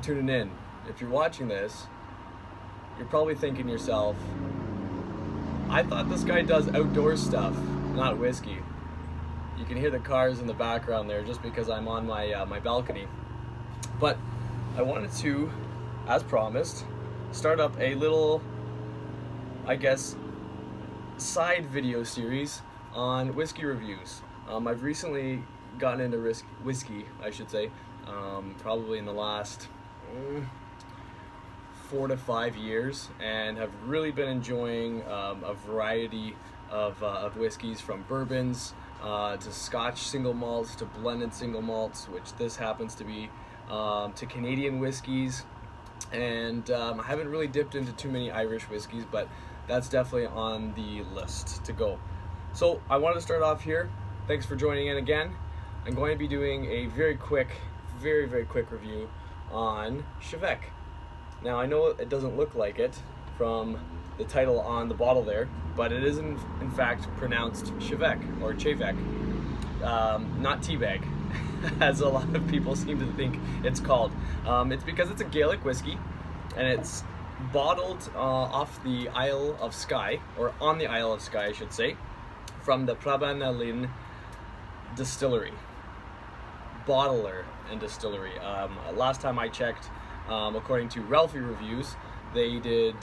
tuning in. If you're watching this, you're probably thinking to yourself, I thought this guy does outdoor stuff, not whiskey. You can hear the cars in the background there just because I'm on my balcony. But I wanted to, as promised, start up a little, I guess, side video series on whiskey reviews. I've recently gotten into whiskey, I should say, probably in the last 4 to 5 years, and have really been enjoying a variety of whiskeys, from bourbons to Scotch single malts to blended single malts, which this happens to be, to Canadian whiskeys, and I haven't really dipped into too many Irish whiskeys, but that's definitely on the list to go. So I wanted to start off here. Thanks for joining in again. I'm going to be doing a very quick review on Chivec. Now I know it doesn't look like it from the title on the bottle there, but it is in fact pronounced Chivec or Chevec, not teabag, as a lot of people seem to think it's called. It's because it's a Gaelic whiskey, and it's bottled off the Isle of Skye, or on the Isle of Skye I should say, from the Prabanalin distillery, bottler and distillery. Last time I checked, according to Ralphie Reviews, they did,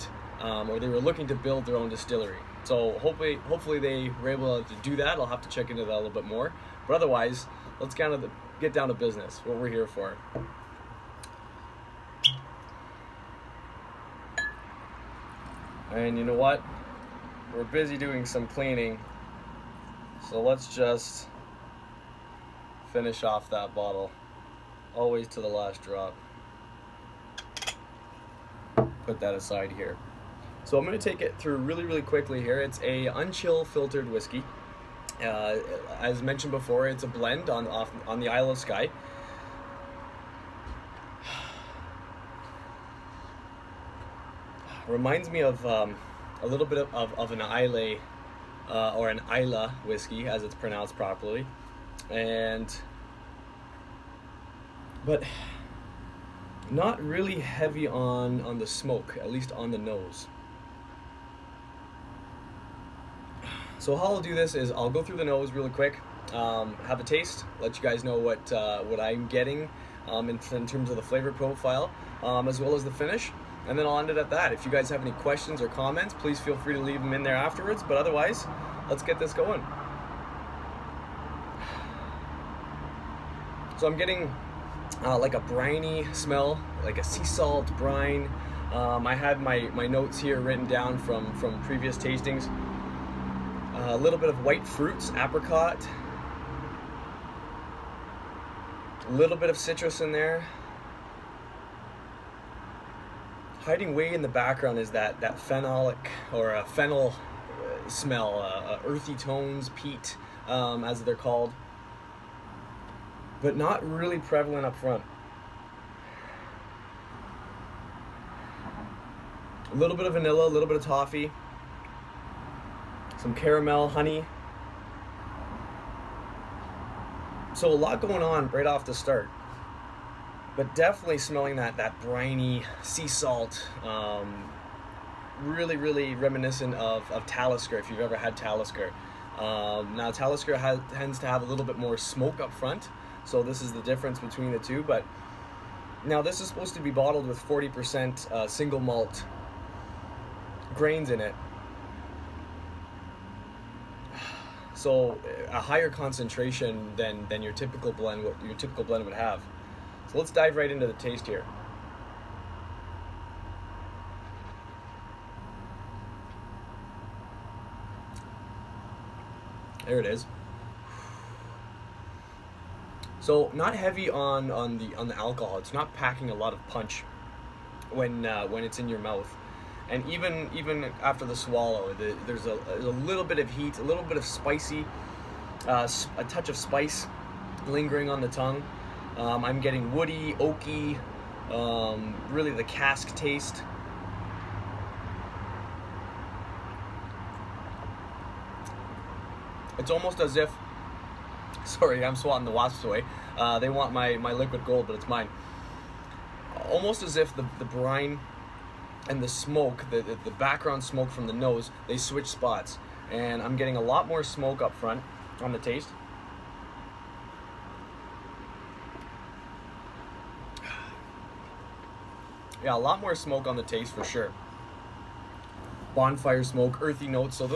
or they were looking to build their own distillery. So hopefully they were able to do that. I'll have to check into that a little bit more. But otherwise, let's get down to business, what we're here for. And you know what? We're busy doing some cleaning, so let's just finish off that bottle, always to the last drop. Put that aside here. So I'm going to take it through really quickly here. It's a unchill filtered whiskey. As mentioned before, it's a blend on the Isle of Skye. Reminds me of a little bit of an Islay or an Isla whiskey, as it's pronounced properly, but not really heavy on the smoke, at least on the nose. So how I'll do this is I'll go through the nose really quick, have a taste, let you guys know what I'm getting in terms of the flavor profile, as well as the finish. And then I'll end it at that. If you guys have any questions or comments, please feel free to leave them in there afterwards. But otherwise, let's get this going. So I'm getting like a briny smell, like a sea salt brine. I had my notes here written down from previous tastings. A little bit of white fruits, apricot. A little bit of citrus in there. Hiding way in the background is that phenolic or a fennel smell, earthy tones, peat, as they're called, but not really prevalent up front. A little bit of vanilla, a little bit of toffee, some caramel, honey. So a lot going on right off the start. But definitely smelling that briny sea salt, really reminiscent of Talisker, if you've ever had Talisker. Now Talisker tends to have a little bit more smoke up front, so this is the difference between the two. But now this is supposed to be bottled with 40% single malt grains in it, so a higher concentration than your typical blend, what your typical blend would have. So let's dive right into the taste here. There it is. So not heavy on the alcohol. It's not packing a lot of punch when it's in your mouth, and even after the swallow, there's a little bit of heat, a little bit of spicy, a touch of spice lingering on the tongue. I'm getting woody, oaky, really the cask taste. It's almost as if, sorry, I'm swatting the wasps away. They want my liquid gold, but it's mine. almost as if the brine and the smoke, the background smoke from the nose, they switch spots. And I'm getting a lot more smoke up front on the taste. Yeah, a lot more smoke on the taste for sure. Bonfire smoke, earthy notes, so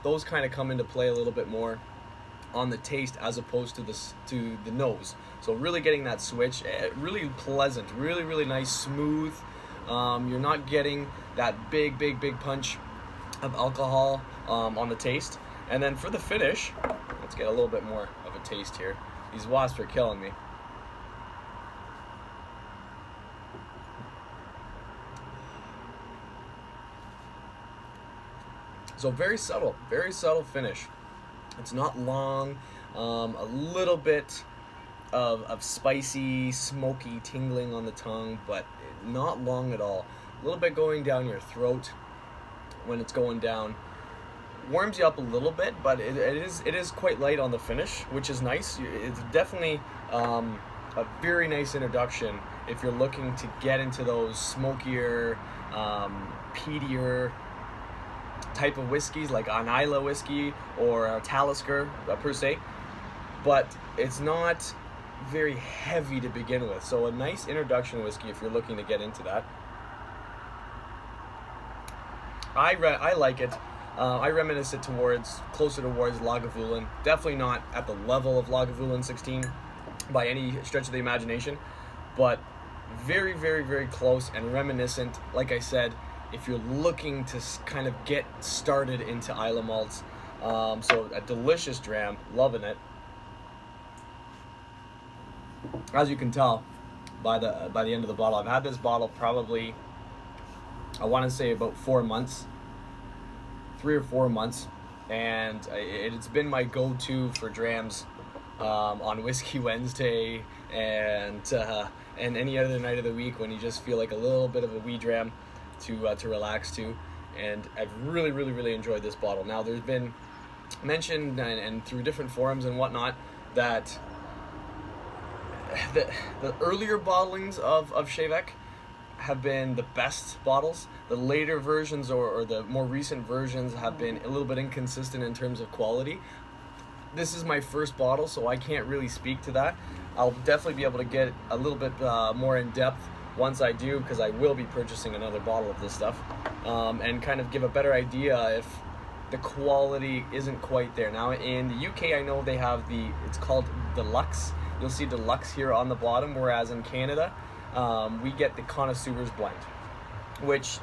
those kind of come into play a little bit more on the taste as opposed to the nose. So really getting that switch, really pleasant, really nice, smooth. You're not getting that big punch of alcohol on the taste. And then for the finish, let's get a little bit more of a taste here. These wasps are killing me. So very subtle finish. It's not long, a little bit of spicy, smoky tingling on the tongue, but not long at all. A little bit going down your throat when it's going down. Warms you up a little bit, but it is quite light on the finish, which is nice. It's definitely a very nice introduction if you're looking to get into those smokier, peatier type of whiskeys like an Islay whiskey or a Talisker per se, but it's not very heavy to begin with. So a nice introduction whiskey if you're looking to get into that. I like it. I reminisce it closer towards Lagavulin. Definitely not at the level of Lagavulin 16 by any stretch of the imagination, but very close and reminiscent. Like I said, if you're looking to kind of get started into Islay malts. So a delicious dram, loving it. As you can tell by the end of the bottle, I've had this bottle probably, I want to say about 4 months, 3 or 4 months, and it's been my go-to for drams on Whiskey Wednesday and any other night of the week when you just feel like a little bit of a wee dram to relax to. And I've really enjoyed this bottle. Now there's been mentioned and through different forums and whatnot that the earlier bottlings of Bheag have been the best bottles. The later versions or the more recent versions have been a little bit inconsistent in terms of quality. This is my first bottle, so I can't really speak to that. I'll definitely be able to get a little bit more in depth once I do, because I will be purchasing another bottle of this stuff, and kind of give a better idea if the quality isn't quite there. Now in the UK, I know they have it's called Deluxe. You'll see Deluxe here on the bottom, whereas in Canada, we get the Connoisseur's Blend, which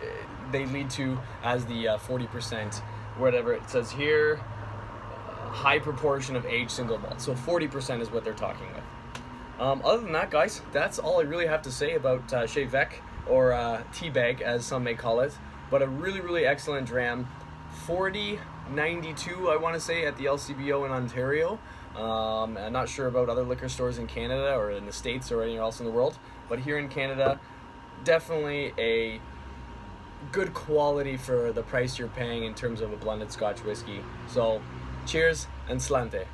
they lead to as the 40%, whatever it says here, high proportion of aged single malt. So 40% is what they're talking with. Other than that, guys, that's all I really have to say about Bheag, or Teabag as some may call it, but a really excellent dram. 40.92 I want to say at the LCBO in Ontario. I'm not sure about other liquor stores in Canada or in the States or anywhere else in the world, but here in Canada, definitely a good quality for the price you're paying in terms of a blended Scotch whiskey. So cheers and Sláinte.